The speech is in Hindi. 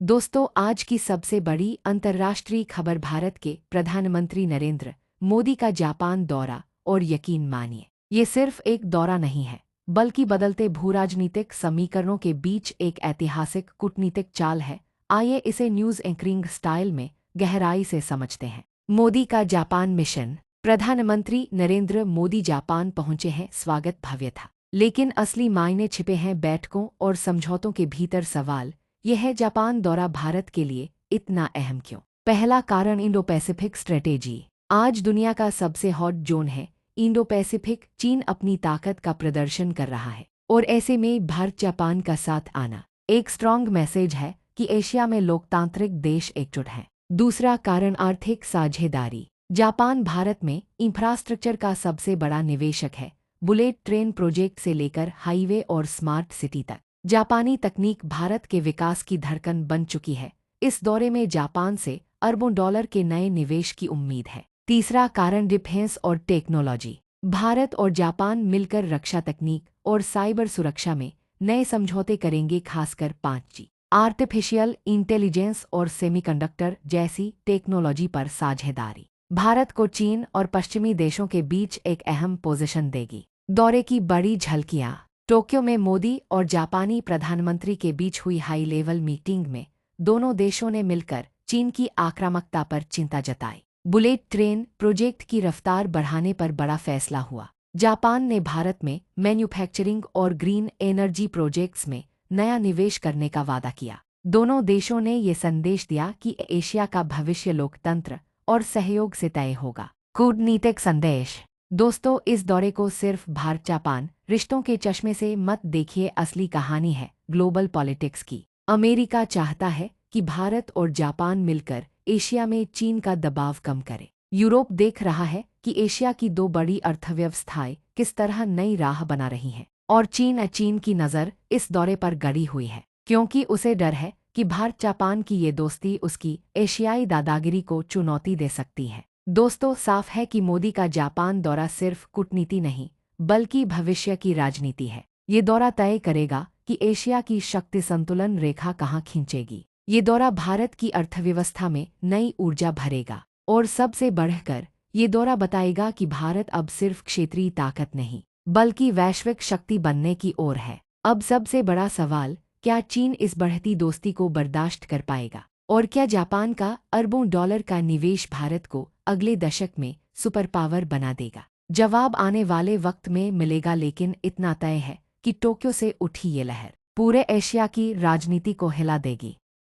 दोस्तों, आज की सबसे बड़ी अंतर्राष्ट्रीय खबर भारत के प्रधानमंत्री नरेंद्र मोदी का जापान दौरा। और यकीन मानिए, ये सिर्फ एक दौरा नहीं है, बल्कि बदलते भूराजनीतिक समीकरणों के बीच एक ऐतिहासिक कूटनीतिक चाल है। आइए इसे न्यूज़ एंकरिंग स्टाइल में गहराई से समझते हैं। मोदी का जापान मिशन। प्रधानमंत्री नरेंद्र मोदी जापान पहुंचे हैं, स्वागत भव्य था। लेकिन असली मायने छिपे हैं बैठकों और समझौतों के भीतर। सवाल यह है, जापान दौरा भारत के लिए इतना अहम क्यों? पहला कारण, इंडो पैसिफिक स्ट्रेटेजी। आज दुनिया का सबसे हॉट जोन है इंडो पैसिफिक। चीन अपनी ताकत का प्रदर्शन कर रहा है, और ऐसे में भारत जापान का साथ आना एक स्ट्रॉन्ग मैसेज है कि एशिया में लोकतांत्रिक देश एकजुट हैं। दूसरा कारण, आर्थिक साझेदारी। जापान भारत में इंफ्रास्ट्रक्चर का सबसे बड़ा निवेशक है। बुलेट ट्रेन प्रोजेक्ट से लेकर हाईवे और स्मार्ट सिटी तक जापानी तकनीक भारत के विकास की धड़कन बन चुकी है। इस दौरे में जापान से अरबों डॉलर के नए निवेश की उम्मीद है। तीसरा कारण, डिफेंस और टेक्नोलॉजी। भारत और जापान मिलकर रक्षा तकनीक और साइबर सुरक्षा में नए समझौते करेंगे, खासकर 5G, आर्टिफिशियल इंटेलिजेंस और सेमीकंडक्टर जैसी टेक्नोलॉजी पर साझेदारी भारत को चीन और पश्चिमी देशों के बीच एक अहम पोजीशन देगी। दौरे की बड़ी झलकियां। टोक्यो में मोदी और जापानी प्रधानमंत्री के बीच हुई हाई लेवल मीटिंग में दोनों देशों ने मिलकर चीन की आक्रामकता पर चिंता जताई। बुलेट ट्रेन प्रोजेक्ट की रफ्तार बढ़ाने पर बड़ा फैसला हुआ। जापान ने भारत में मैन्युफैक्चरिंग और ग्रीन एनर्जी प्रोजेक्ट्स में नया निवेश करने का वादा किया। दोनों देशों ने ये संदेश दिया कि एशिया का भविष्य लोकतंत्र और सहयोग से तय होगा। कूटनीतिक संदेश। दोस्तों, इस दौरे को सिर्फ भारत जापान रिश्तों के चश्मे से मत देखिए, असली कहानी है ग्लोबल पॉलिटिक्स की। अमेरिका चाहता है कि भारत और जापान मिलकर एशिया में चीन का दबाव कम करे। यूरोप देख रहा है कि एशिया की दो बड़ी अर्थव्यवस्थाएं किस तरह नई राह बना रही हैं, और चीन की नज़र इस दौरे पर गड़ी हुई है, क्योंकि उसे डर है कि भारत जापान की ये दोस्ती उसकी एशियाई दादागिरी को चुनौती दे सकती है। दोस्तों, साफ है कि मोदी का जापान दौरा सिर्फ कूटनीति नहीं, बल्कि भविष्य की राजनीति है। ये दौरा तय करेगा कि एशिया की शक्ति संतुलन रेखा कहाँ खींचेगी। ये दौरा भारत की अर्थव्यवस्था में नई ऊर्जा भरेगा, और सबसे बढ़कर ये दौरा बताएगा कि भारत अब सिर्फ क्षेत्रीय ताकत नहीं, बल्कि वैश्विक शक्ति बनने की ओर है। अब सबसे बड़ा सवाल, क्या चीन इस बढ़ती दोस्ती को बर्दाश्त कर पाएगा? और क्या जापान का अरबों डॉलर का निवेश भारत को अगले दशक में सुपर पावर बना देगा? जवाब आने वाले वक्त में मिलेगा, लेकिन इतना तय है कि टोक्यो से उठी ये लहर पूरे एशिया की राजनीति को हिला देगी।